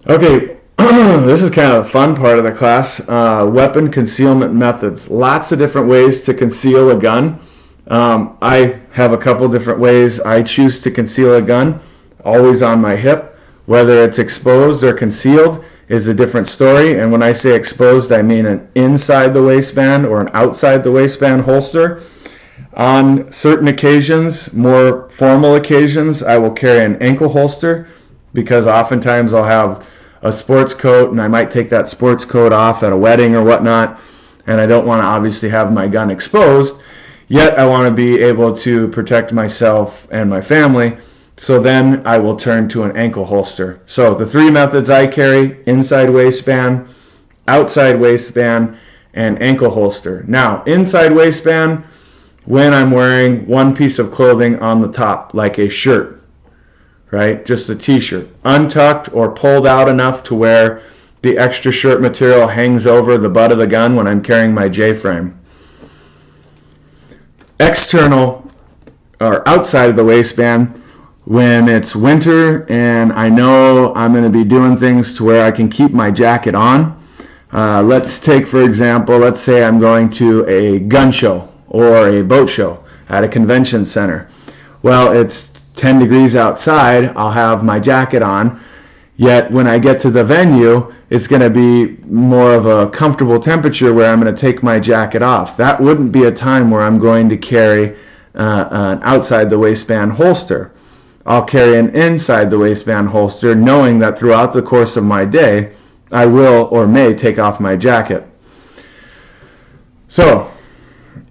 Okay, this is kind of the fun part of the class. Weapon concealment methods. Lots of different ways to conceal a gun. I have a couple different ways I choose to conceal a gun. Always on my hip. Whether it's exposed or concealed is a different story. And when I say exposed, I mean an inside the waistband or an outside the waistband holster. On certain occasions, more formal occasions, I will carry an ankle holster because oftentimes I'll have a sports coat and I might take that sports coat off at a wedding or whatnot, and I don't want to obviously have my gun exposed, yet I want to be able to protect myself and my family, so then I will turn to an ankle holster. So the three methods I carry: inside waistband, outside waistband, and ankle holster. Now, inside waistband, when I'm wearing one piece of clothing on the top, like a shirt, right? Just a t-shirt, untucked or pulled out enough to where the extra shirt material hangs over the butt of the gun when I'm carrying my J-frame. External or outside of the waistband, when it's winter and I know I'm going to be doing things to where I can keep my jacket on. Let's take, for example, let's say I'm going to a gun show or a boat show at a convention center. Well, it's 10 degrees outside, I'll have my jacket on, yet when I get to the venue, it's going to be more of a comfortable temperature where I'm going to take my jacket off. That wouldn't be a time where I'm going to carry an outside the waistband holster. I'll carry an inside the waistband holster, knowing that throughout the course of my day, I will or may take off my jacket. So,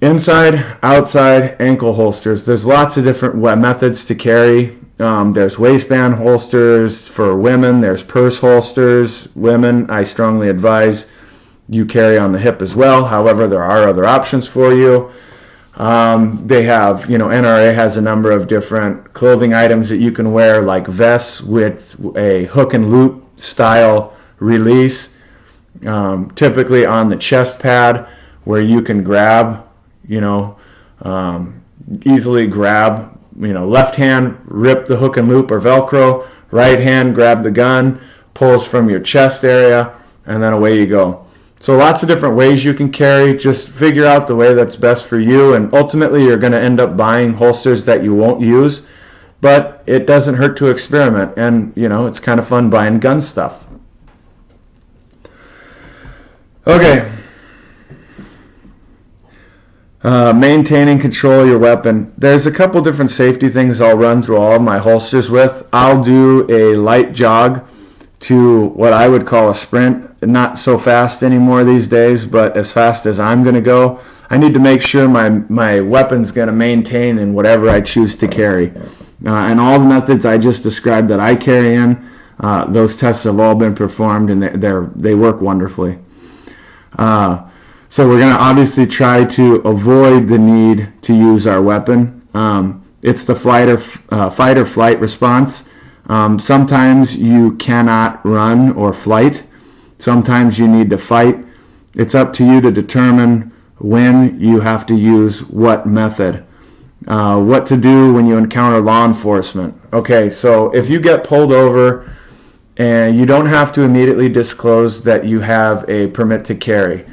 inside, outside, ankle holsters. There's lots of different methods to carry. There's waistband holsters for women. There's purse holsters. Women, I strongly advise you carry on the hip as well. However, there are other options for you. They have, NRA has a number of different clothing items that you can wear, like vests with a hook and loop style release, typically on the chest pad, where you can grab, easily grab, left hand, rip the hook and loop or Velcro, right hand, grab the gun, pulls from your chest area, and then away you go. So lots of different ways you can carry. Just figure out the way that's best for you, and ultimately you're going to end up buying holsters that you won't use, but it doesn't hurt to experiment, and it's kind of fun buying gun stuff. Okay. Maintaining control of your weapon. There's a couple different safety things I'll run through all of my holsters with. I'll do a light jog to what I would call a sprint. Not so fast anymore these days, but as fast as I'm going to go. I need to make sure my weapon's going to maintain in whatever I choose to carry. And all the methods I just described that I carry in, those tests have all been performed, and they work wonderfully. So we're going to obviously try to avoid the need to use our weapon. It's the fight or flight response. Sometimes you cannot run or flight. Sometimes you need to fight. It's up to you to determine when you have to use what method. What to do when you encounter law enforcement. Okay, so if you get pulled over, and you don't have to immediately disclose that you have a permit to carry.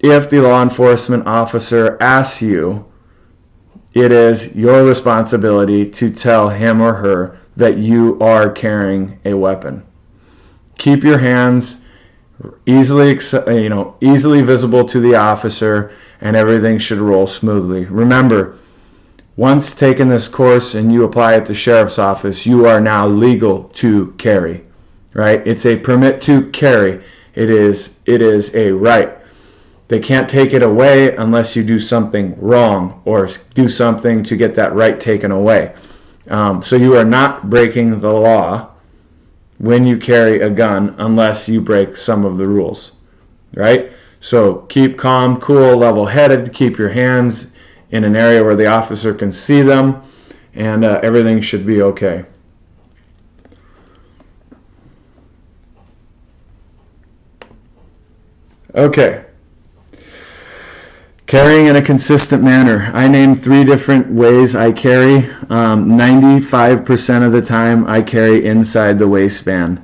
If the law enforcement officer asks you, it is your responsibility to tell him or her that you are carrying a weapon. Keep your hands easily visible to the officer, and everything should roll smoothly. Remember, once taken this course and you apply at the sheriff's office, you are now legal to carry. Right? It's a permit to carry. It is a right. They can't take it away unless you do something wrong or do something to get that right taken away. So you are not breaking the law when you carry a gun unless you break some of the rules, right? So keep calm, cool, level-headed. Keep your hands in an area where the officer can see them, and everything should be okay. Okay. Carrying in a consistent manner. I named 3 different ways I carry. 95% of the time I carry inside the waistband.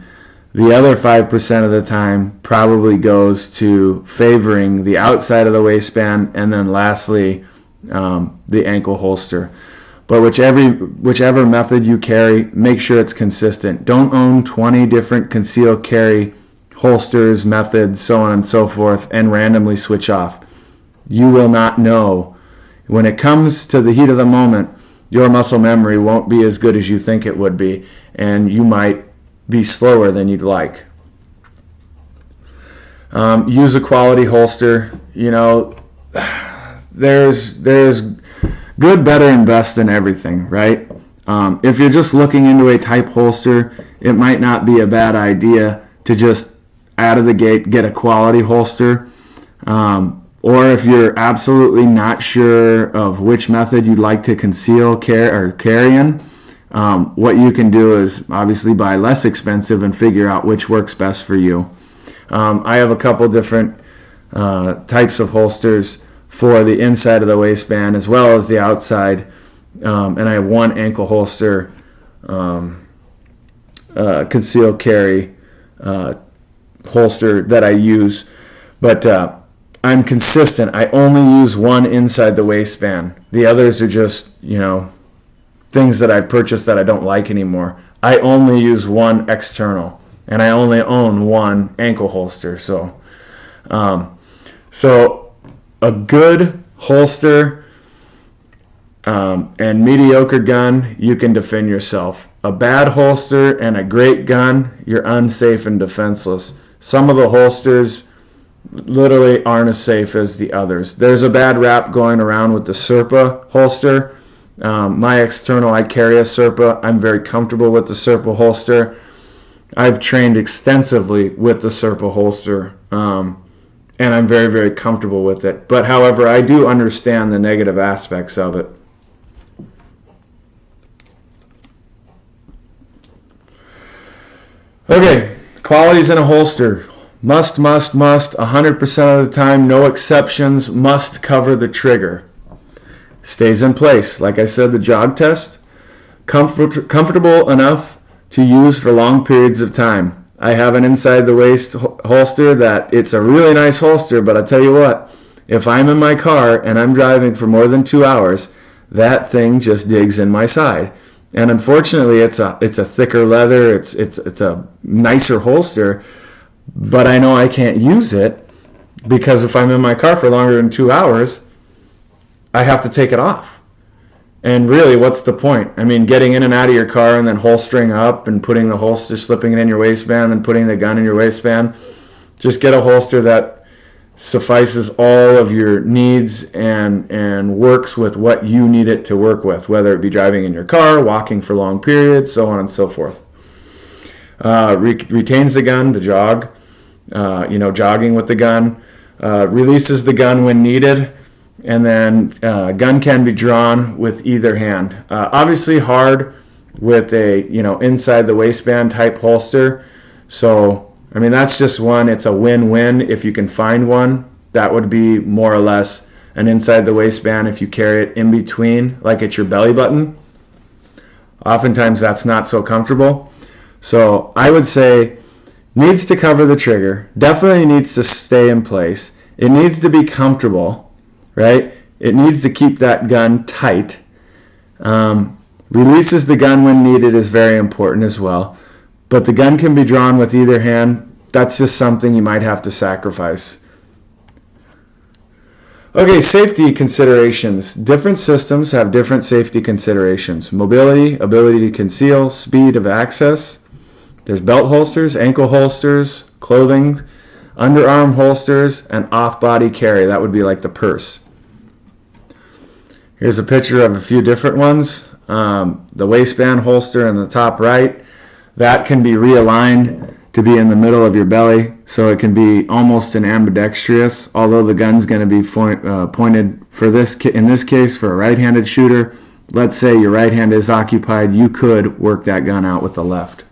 The other 5% of the time probably goes to favoring the outside of the waistband, and then lastly, the ankle holster. But whichever method you carry, make sure it's consistent. Don't own 20 different concealed carry holsters, methods, so on and so forth, and randomly switch off. You will not know. When it comes to the heat of the moment, your muscle memory won't be as good as you think it would be, and you might be slower than you'd like. Use a quality holster. You know, there's good, better, and best in everything, right? If you're just looking into a type holster, it might not be a bad idea to just out of the gate get a quality holster. Or if you're absolutely not sure of which method you'd like to carry in, what you can do is obviously buy less expensive and figure out which works best for you. I have a couple different types of holsters for the inside of the waistband as well as the outside, and I have one ankle holster concealed carry holster that I use, but I'm consistent. I only use one inside the waistband. The others are just, things that I purchased that I don't like anymore. I only use one external, and I only own one ankle holster. So a good holster and mediocre gun, you can defend yourself. A bad holster and a great gun, you're unsafe and defenseless. Some of the holsters literally aren't as safe as the others. There's a bad rap going around with the Serpa holster. My external, I carry a Serpa. I'm very comfortable with the Serpa holster. I've trained extensively with the Serpa holster, and I'm very, very comfortable with it. But however, I do understand the negative aspects of it. Okay, qualities in a holster. Must, 100% of the time, no exceptions, must cover the trigger. Stays in place. Like I said, the jog test, comfortable enough to use for long periods of time. I have an inside the waist holster that it's a really nice holster, but I tell you what, if I'm in my car and I'm driving for more than 2 hours, that thing just digs in my side. And unfortunately, it's a thicker leather, it's a nicer holster, but I know I can't use it because if I'm in my car for longer than 2 hours, I have to take it off. And really, what's the point? I mean, getting in and out of your car and then holstering up and putting the holster, slipping it in your waistband and putting the gun in your waistband. Just get a holster that suffices all of your needs and works with what you need it to work with, whether it be driving in your car, walking for long periods, so on and so forth. Retains the gun to jog, jogging with the gun, releases the gun when needed, and then gun can be drawn with either hand. Obviously hard with a inside the waistband type holster. So I mean that's just one. It's a win-win if you can find one. That would be more or less an inside the waistband if you carry it in between, like at your belly button. Oftentimes that's not so comfortable. So I would say needs to cover the trigger. Definitely needs to stay in place. It needs to be comfortable. Right? It needs to keep that gun tight. Releases the gun when needed is very important as well. But the gun can be drawn with either hand. That's just something you might have to sacrifice. Okay, safety considerations. Different systems have different safety considerations. Mobility, ability to conceal, speed of access. There's belt holsters, ankle holsters, clothing, underarm holsters, and off-body carry. That would be like the purse. Here's a picture of a few different ones. The waistband holster in the top right, that can be realigned to be in the middle of your belly, so it can be almost an ambidextrous, although the gun's going to be pointed for in this case for a right-handed shooter. Let's say your right hand is occupied, you could work that gun out with the left.